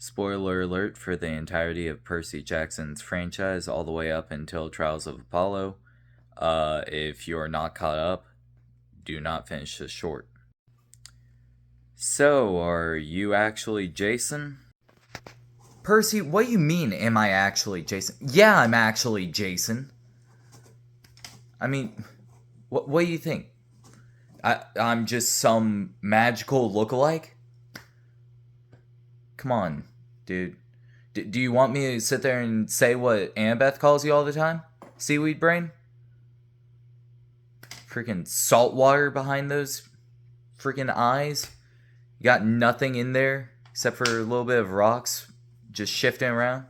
Spoiler alert for the entirety of Percy Jackson's franchise, all the way up until Trials of Apollo. If you're not caught up, do not finish this short. So, are you actually Jason? Percy, what do you mean, am I actually Jason? Yeah, I'm actually Jason. I mean, what do you think? I'm just some magical lookalike? Come on, dude. Do you want me to sit there and say what Annabeth calls you all the time? Seaweed brain? Freaking salt water behind those freaking eyes? You got nothing in there except for a little bit of rocks just shifting around?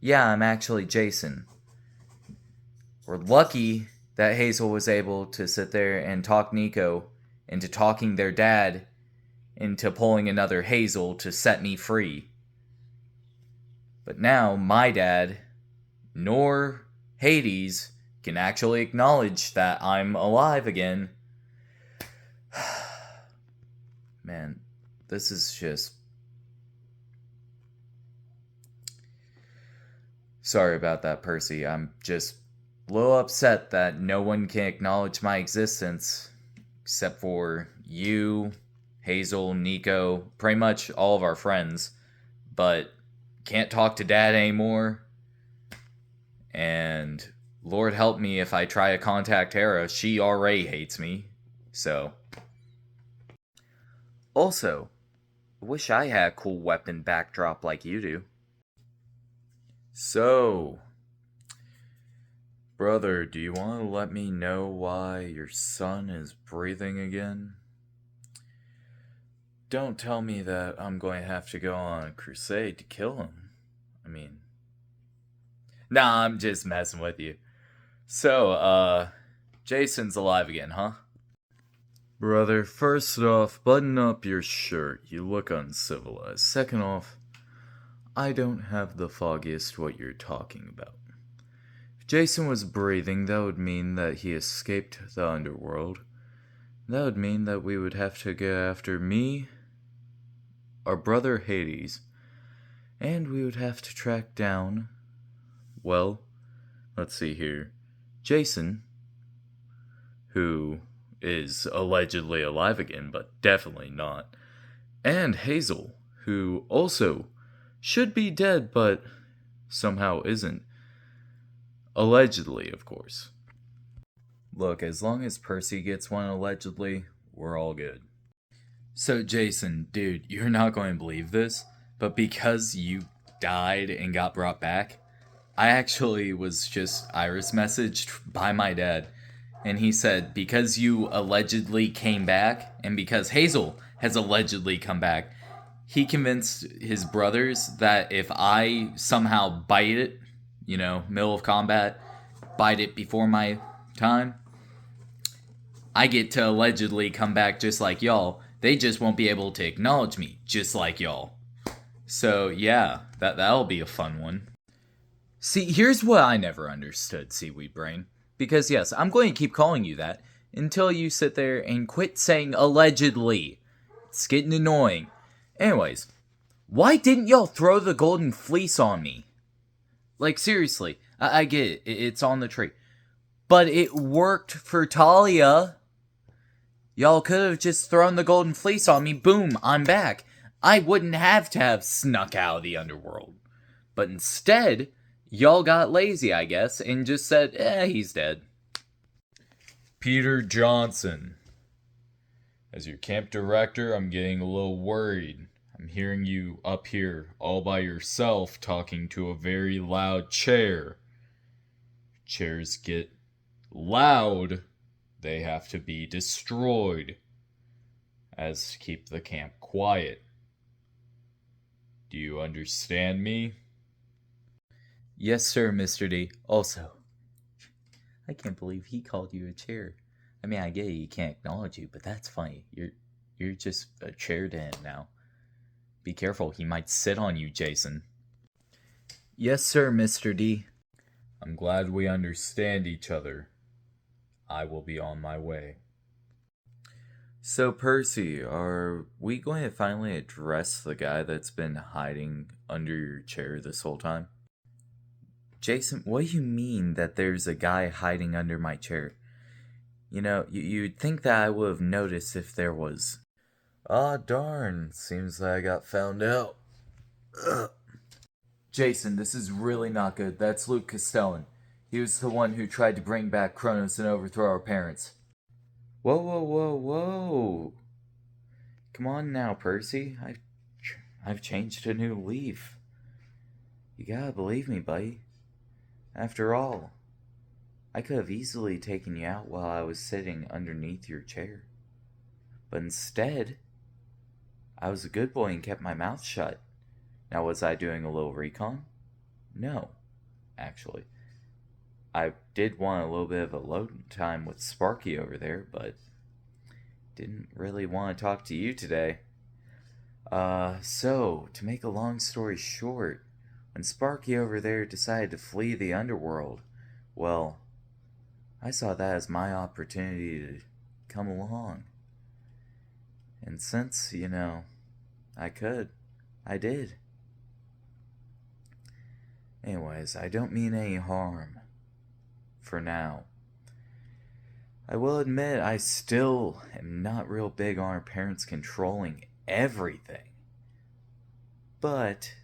Yeah, I'm actually Jason. We're lucky that Hazel was able to sit there and talk Nico into talking their dad into pulling another Hazel to set me free. But now my dad, nor Hades, can actually acknowledge that I'm alive again. Man, this is just... Sorry about that, Percy. I'm just a little upset that no one can acknowledge my existence except for you, Hazel, Nico, pretty much all of our friends. But can't talk to Dad anymore. And Lord help me if I try to contact Hera. She already hates me. So. Also, I wish I had a cool weapon backdrop like you do. So, brother, do you want to let me know why your son is breathing again? Don't tell me that I'm going to have to go on a crusade to kill him. I mean... Nah, I'm just messing with you. So, Jason's alive again, huh? Brother, first off, button up your shirt. You look uncivilized. Second off, I don't have the foggiest what you're talking about. If Jason was breathing, that would mean that he escaped the underworld. That would mean that we would have to go after me, our brother Hades, and we would have to track down, well, let's see here, Jason, who is allegedly alive again, but definitely not, and Hazel, who also should be dead, but somehow isn't. Allegedly, of course. Look, as long as Percy gets one allegedly, we're all good. So, Jason, dude, you're not going to believe this, but because you died and got brought back, I actually was just Iris messaged by my dad, and he said, because you allegedly came back, and because Hazel has allegedly come back, he convinced his brothers that if I somehow bite it, middle of combat, bite it before my time, I get to allegedly come back just like y'all. They just won't be able to acknowledge me, just like y'all. So, yeah, that'll be a fun one. See, here's what I never understood, Seaweed Brain. Because, yes, I'm going to keep calling you that until you sit there and quit saying allegedly. It's getting annoying. Anyways, why didn't y'all throw the golden fleece on me? Like, seriously, I get it. It's on the tree. But it worked for Talia. Y'all could have just thrown the golden fleece on me. Boom, I'm back. I wouldn't have to have snuck out of the underworld. But instead, y'all got lazy, I guess, and just said, he's dead. Peter Johnson. As your camp director, I'm getting a little worried. I'm hearing you up here all by yourself talking to a very loud chair. Chairs get loud, they have to be destroyed, as to keep the camp quiet. Do you understand me? Yes, sir, Mr. D. Also, I can't believe he called you a chair. I mean, I get it, he can't acknowledge you, but that's funny. You're just a chair to him now. Be careful, he might sit on you, Jason. Yes, sir, Mr. D. I'm glad we understand each other. I will be on my way. So, Percy, are we going to finally address the guy that's been hiding under your chair this whole time? Jason, what do you mean that there's a guy hiding under my chair? You know, you'd think that I would have noticed if there was. Ah, darn. Seems that I got found out. Ugh. Jason, this is really not good. That's Luke Castellan. He was the one who tried to bring back Kronos and overthrow our parents. Whoa, whoa, whoa, whoa. Come on now, Percy. I've changed a new leaf. You gotta believe me, buddy. After all, I could have easily taken you out while I was sitting underneath your chair. But instead, I was a good boy and kept my mouth shut. Now, was I doing a little recon? No, actually. I did want a little bit of alone time with Sparky over there, but didn't really want to talk to you today. So, to make a long story short, when Sparky over there decided to flee the underworld, well, I saw that as my opportunity to come along. And since, I could, I did. Anyways, I don't mean any harm. For now. I will admit I still am not real big on our parents controlling everything. But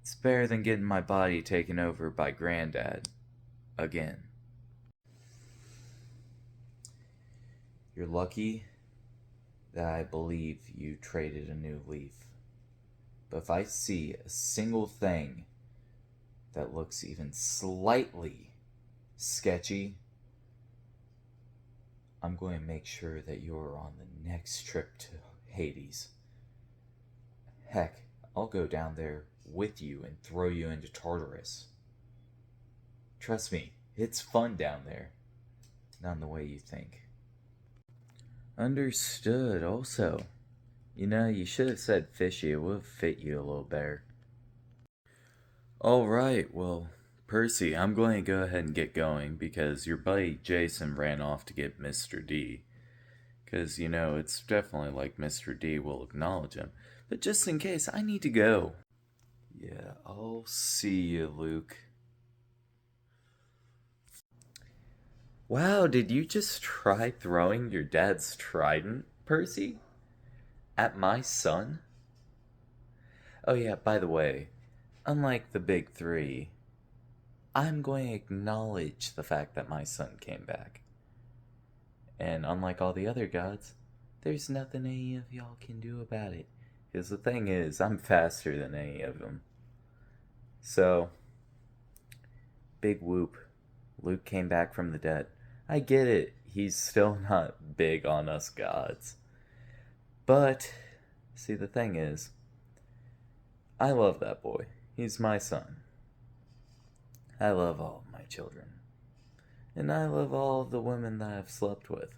it's better than getting my body taken over by Granddad again. You're lucky that I believe you traded a new leaf. But if I see a single thing that looks even slightly sketchy, I'm going to make sure that you're on the next trip to Hades. Heck, I'll go down there with you and throw you into Tartarus. Trust me, it's fun down there. Not in the way you think. Understood, also. You should have said fishy. It would have fit you a little better. Alright, well, Percy, I'm going to go ahead and get going because your buddy Jason ran off to get Mr. D. Because, it's definitely like Mr. D will acknowledge him. But just in case, I need to go. Yeah, I'll see you, Luke. Wow, did you just try throwing your dad's trident, Percy? At my son? Oh yeah, by the way, unlike the big three, I'm going to acknowledge the fact that my son came back. And unlike all the other gods, there's nothing any of y'all can do about it. Because the thing is, I'm faster than any of them. So, big whoop. Luke came back from the dead. I get it, he's still not big on us gods. But, see, the thing is, I love that boy. He's my son. I love all of my children. And I love all of the women that I've slept with.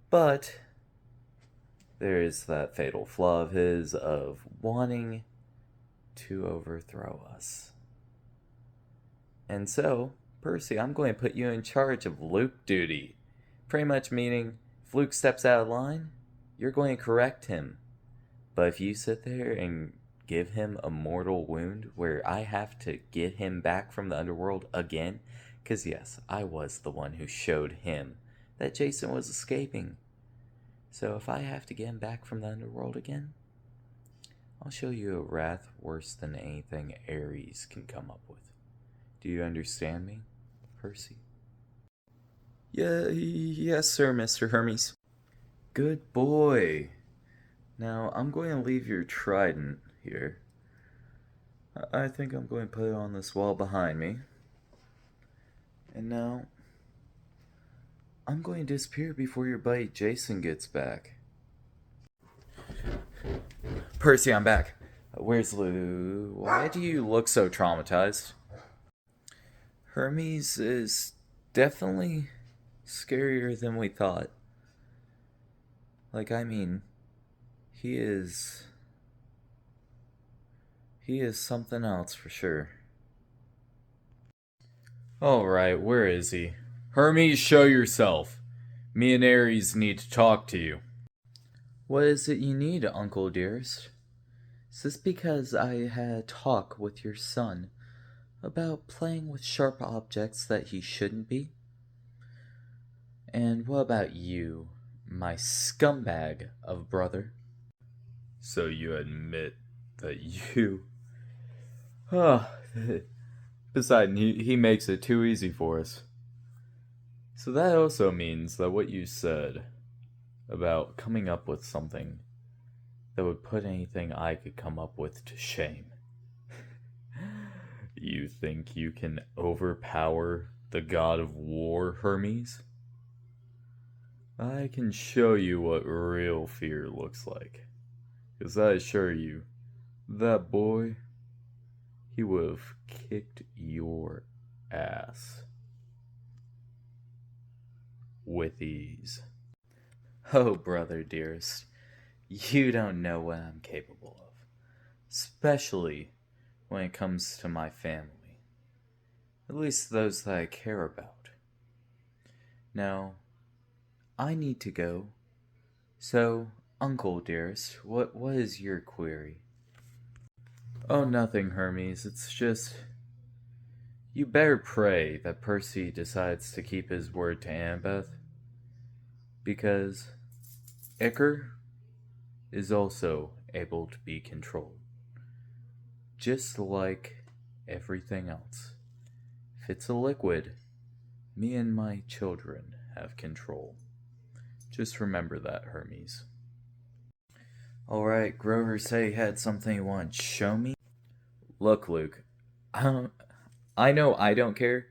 But there is that fatal flaw of his of wanting to overthrow us. And so, Percy, I'm going to put you in charge of Luke duty. Pretty much meaning, if Luke steps out of line, you're going to correct him. But if you sit there and give him a mortal wound where I have to get him back from the underworld again, because yes, I was the one who showed him that Jason was escaping. So if I have to get him back from the underworld again, I'll show you a wrath worse than anything Ares can come up with. Do you understand me, Percy? Yes, sir, Mr. Hermes. Good boy. Now, I'm going to leave your trident here. I think I'm going to put it on this wall behind me. And now, I'm going to disappear before your buddy Jason gets back. Percy, I'm back. Where's Lou? Why do you look so traumatized? Hermes is definitely scarier than we thought. He is something else for sure. Alright, where is he? Hermes, show yourself. Me and Aries need to talk to you. What is it you need, Uncle dearest? Is this because I had a talk with your son about playing with sharp objects that he shouldn't be? And what about you, my scumbag of brother? So you admit that you. Oh, besides, he makes it too easy for us. So that also means that what you said about coming up with something that would put anything I could come up with to shame. You think you can overpower the god of war, Hermes? I can show you what real fear looks like. Because I assure you, that boy, he would have kicked your ass. With ease. Oh, brother dearest, you don't know what I'm capable of. Especially when it comes to my family. At least those that I care about. Now, I need to go. So, Uncle dearest, what is your query? Oh, nothing, Hermes. It's just. You better pray that Percy decides to keep his word to Annabeth. Because Iker is also able to be controlled. Just like everything else. If it's a liquid, me and my children have control. Just remember that, Hermes. Alright, Grover said he had something he wanted to show me. Look, Luke, I know I don't care,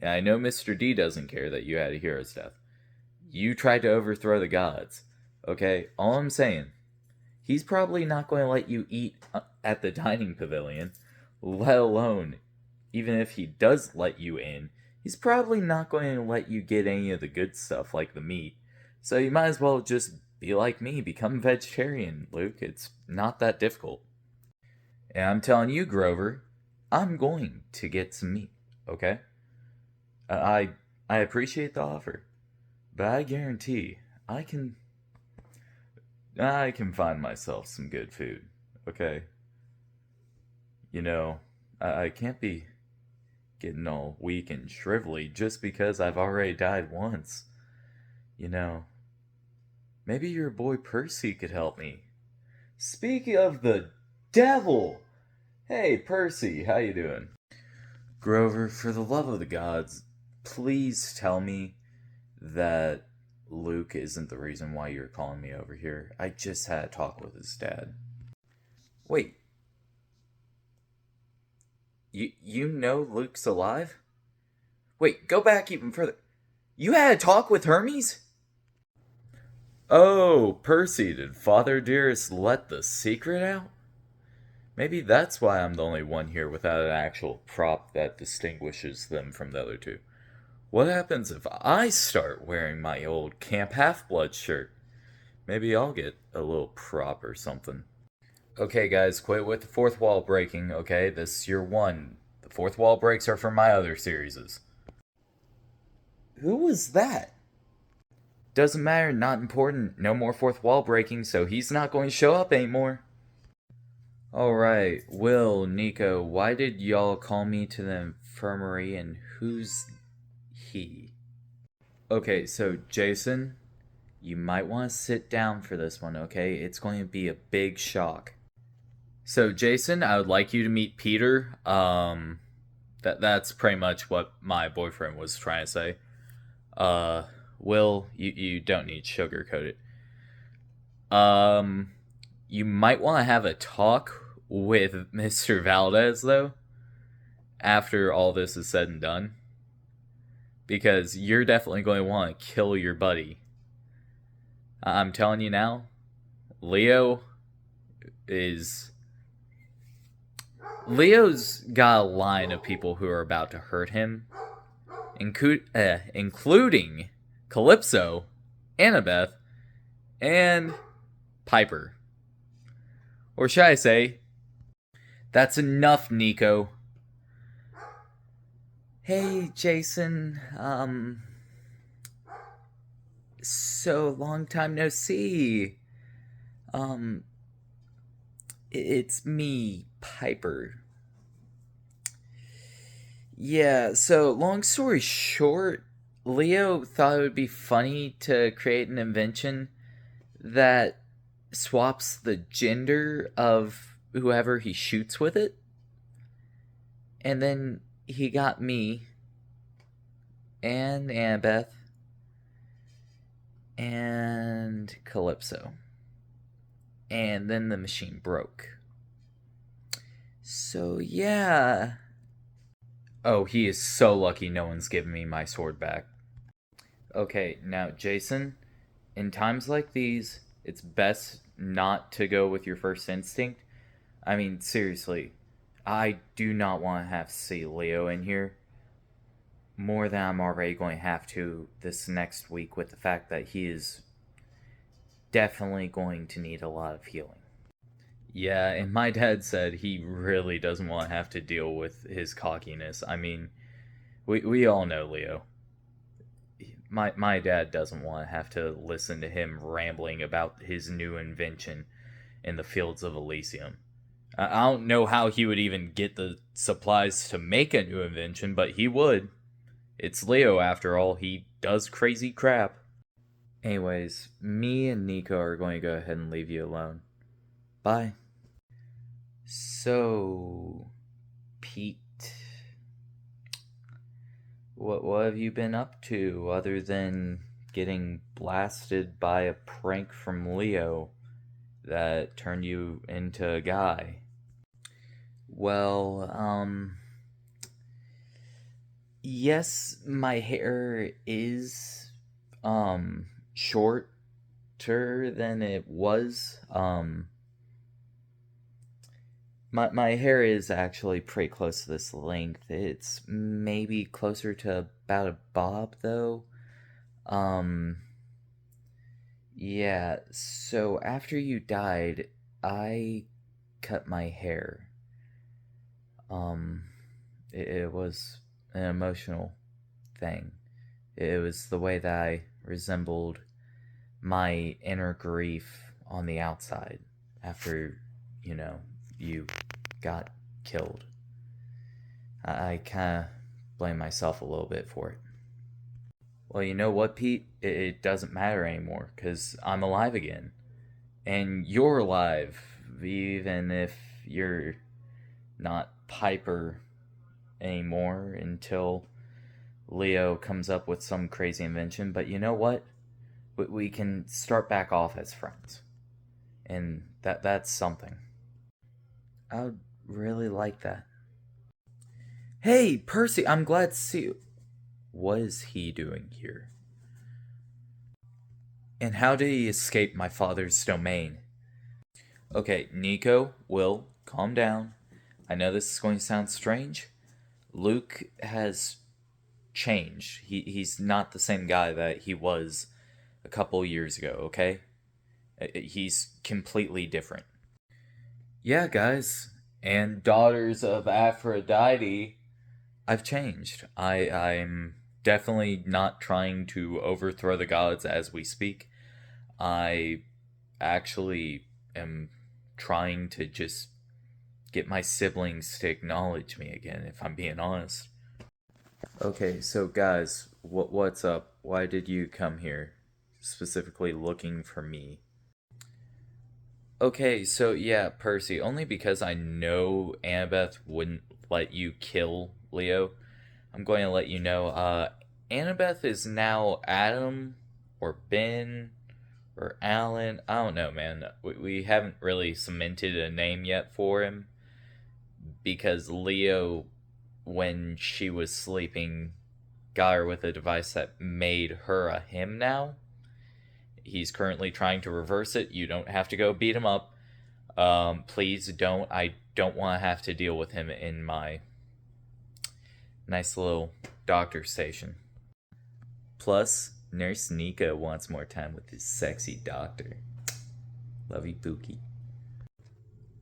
and I know Mr. D doesn't care that you had a hero's death. You tried to overthrow the gods, okay? All I'm saying, he's probably not going to let you eat at the dining pavilion, let alone, even if he does let you in, he's probably not going to let you get any of the good stuff like the meat. So you might as well just be like me, become vegetarian, Luke. It's not that difficult. And I'm telling you, Grover, I'm going to get some meat, okay? I I appreciate the offer, but I guarantee I can find myself some good food, okay? You know, I can't be getting all weak and shrivelly just because I've already died once. You know, maybe your boy Percy could help me. Speaking of the devil, hey Percy, how you doing? Grover, for the love of the gods, please tell me that Luke isn't the reason why you're calling me over here. I just had a talk with his dad. Wait, you know Luke's alive? Wait, go back even further. You had a talk with Hermes? Oh, Percy, did Father Dearest let the secret out? Maybe that's why I'm the only one here without an actual prop that distinguishes them from the other two. What happens if I start wearing my old Camp Half-Blood shirt? Maybe I'll get a little prop or something. Okay, guys, quit with the fourth wall breaking, okay? This is your one. The fourth wall breaks are for my other series. Who was that? Doesn't matter, not important. No more fourth wall breaking, so he's not going to show up anymore. Alright, Will, Nico, why did y'all call me to the infirmary and who's he? Okay, so Jason, you might want to sit down for this one, okay? It's going to be a big shock. So Jason, I would like you to meet Peter. That's pretty much what my boyfriend was trying to say. Will, you don't need to sugarcoat it. You might want to have a talk with Mr. Valdez, though, after all this is said and done. Because you're definitely going to want to kill your buddy. I'm telling you now, Leo's got a line of people who are about to hurt him, including Calypso, Annabeth, and Piper. Or should I say, that's enough, Nico. Hey, Jason, So long time no see. Um, it's me, Piper. Yeah, so long story short, Leo thought it would be funny to create an invention that swaps the gender of whoever he shoots with it. And then he got me and Annabeth and Calypso. And then the machine broke. So, yeah. Oh, he is so lucky no one's given me my sword back. Okay, now, Jason, in times like these, it's best not to go with your first instinct. I mean, seriously, I do not want to have to see Leo in here more than I'm already going to have to this next week with the fact that he is definitely going to need a lot of healing. Yeah, and my dad said he really doesn't want to have to deal with his cockiness. I mean, we all know Leo. My dad doesn't want to have to listen to him rambling about his new invention in the fields of Elysium. I don't know how he would even get the supplies to make a new invention, but he would. It's Leo after all, he does crazy crap. Anyways, me and Nico are going to go ahead and leave you alone. Bye. So, Pete, what have you been up to other than getting blasted by a prank from Leo that turned you into a guy? Well, yes, my hair is shorter than it was. My hair is actually pretty close to this length. It's maybe closer to about a bob though. Um yeah, so after you died, I cut my hair. Um it was an emotional thing. It was the way that I resembled my inner grief on the outside after, you got killed. I kind of blame myself a little bit for it. Well, you know what, Pete? It doesn't matter anymore because I'm alive again. And you're alive, even if you're not Piper anymore until Leo comes up with some crazy invention. But you know what? We can start back off as friends. And that's something. I would really like that. Hey, Percy, I'm glad to see you. What is he doing here? And how did he escape my father's domain? Okay, Nico, Will, calm down. I know this is going to sound strange. Luke has changed. He's not the same guy that he was a couple years ago, okay? He's completely different. Yeah, guys, and daughters of Aphrodite, I've changed. I'm definitely not trying to overthrow the gods as we speak. I actually am trying to just get my siblings to acknowledge me again, if I'm being honest. Okay, so guys, what's up? Why did you come here? Specifically looking for me. Okay, so yeah, Percy, only because I know Annabeth wouldn't let you kill Leo, I'm going to let you know, Annabeth is now Adam or Ben or Alan. I don't know, man. We haven't really cemented a name yet for him because Leo, when she was sleeping, got her with a device that made her a him now. He's currently trying to reverse it. You don't have to go beat him up. Please don't. I don't want to have to deal with him in my nice little doctor station. Plus, Nurse Nika wants more time with his sexy doctor. Love you, Pookie.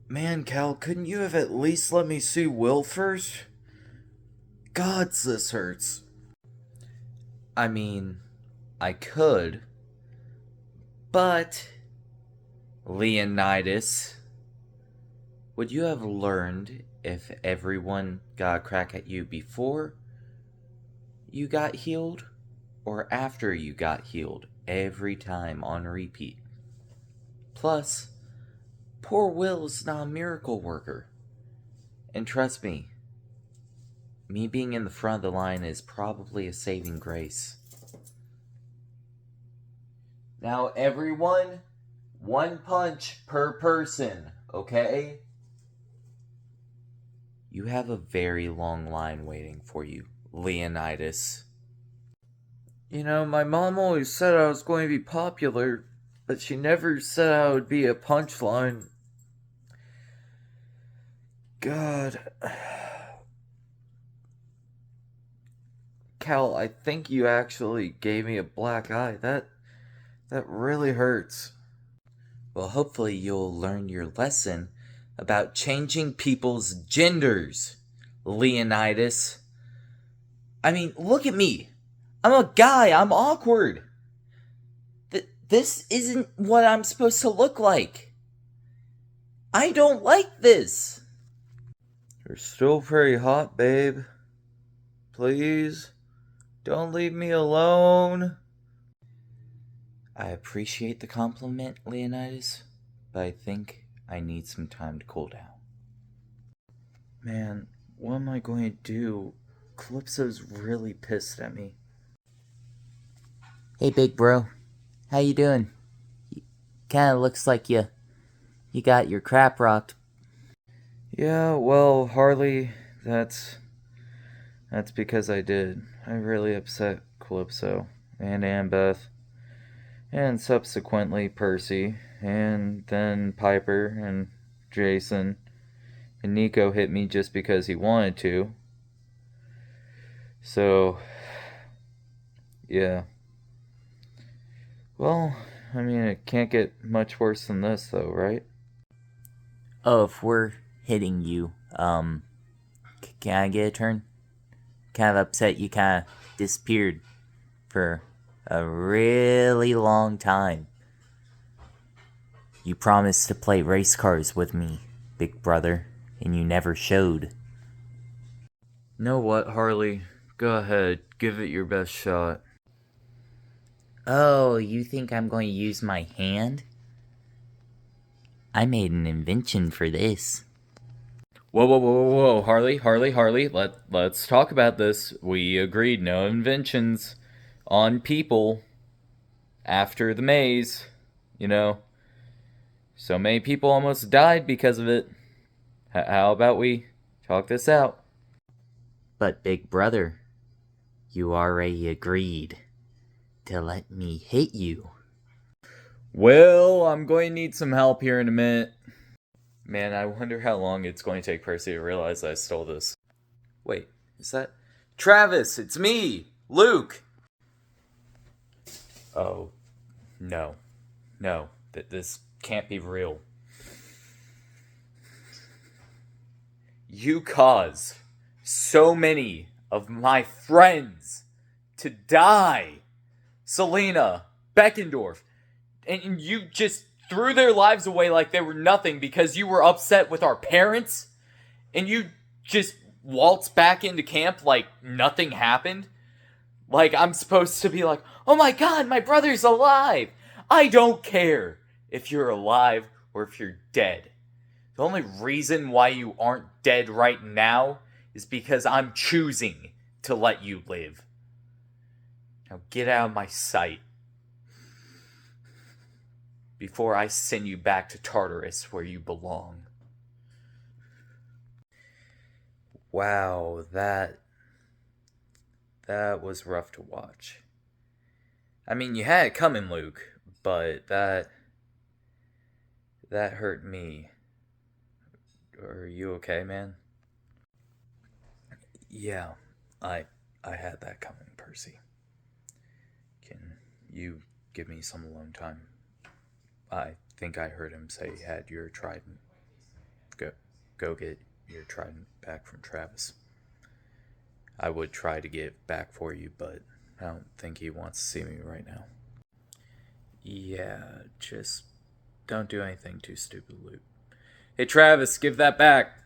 Man, Cal, couldn't you have at least let me see Will first? Gods, this hurts. I mean, I could, But, Leonidas, would you have learned if everyone got a crack at you before you got healed or after you got healed every time on repeat? Plus, poor Will's not a miracle worker. And trust me being in the front of the line is probably a saving grace. Now, everyone, 1 punch per person, okay? You have a very long line waiting for you, Leonidas. You know, my mom always said I was going to be popular, but she never said I would be a punchline. God. Cal, I think you actually gave me a black eye. That really hurts. Well, hopefully you'll learn your lesson about changing people's genders, Leonidas. I mean, look at me. I'm a guy. I'm awkward. This isn't what I'm supposed to look like. I don't like this. You're still pretty hot, babe. Please, don't leave me alone. I appreciate the compliment, Leonidas, but I think I need some time to cool down. Man, what am I going to do? Calypso's really pissed at me. Hey, big bro. How you doing? Kinda looks like you got your crap rocked. Yeah, well, Harley, that's because I did. I really upset Calypso and Annabeth, and subsequently Percy, and then Piper and Jason, and Nico hit me just because he wanted to. So, yeah. Well, I mean, it can't get much worse than this, though, right? Oh, if we're hitting you, can I get a turn? Kind of upset you kind of disappeared for a really long time. You promised to play race cars with me, big brother, and you never showed. Know what, Harley? Go ahead, give it your best shot. Oh, you think I'm going to use my hand? I made an invention for this. Whoa, Harley, let's talk about this. We agreed no inventions on people after the maze, you know. So many people almost died because of it. How about we talk this out? But big brother, you already agreed to let me hit you. Well, I'm going to need some help here in a minute. Man, I wonder how long it's going to take Percy to realize I stole this. Wait, is that... Travis, it's me! Luke! Oh, no. No, this can't be real. You cause so many of my friends to die. Selena, Beckendorf, and you just threw their lives away like they were nothing because you were upset with our parents, and you just waltzed back into camp like nothing happened. Like I'm supposed to be like, oh my god, my brother's alive. I don't care if you're alive or if you're dead. The only reason why you aren't dead right now is because I'm choosing to let you live. Now get out of my sight before I send you back to Tartarus where you belong. Wow, that was rough to watch. I mean, you had it coming, Luke, but that hurt me. Are you okay, man? Yeah, I had that coming, Percy. Can you give me some alone time? I think I heard him say he had your trident. Go get your trident back from Travis. I would try to get it back for you, but I don't think he wants to see me right now. Yeah, just don't do anything too stupid, Luke. Hey, Travis, give that back.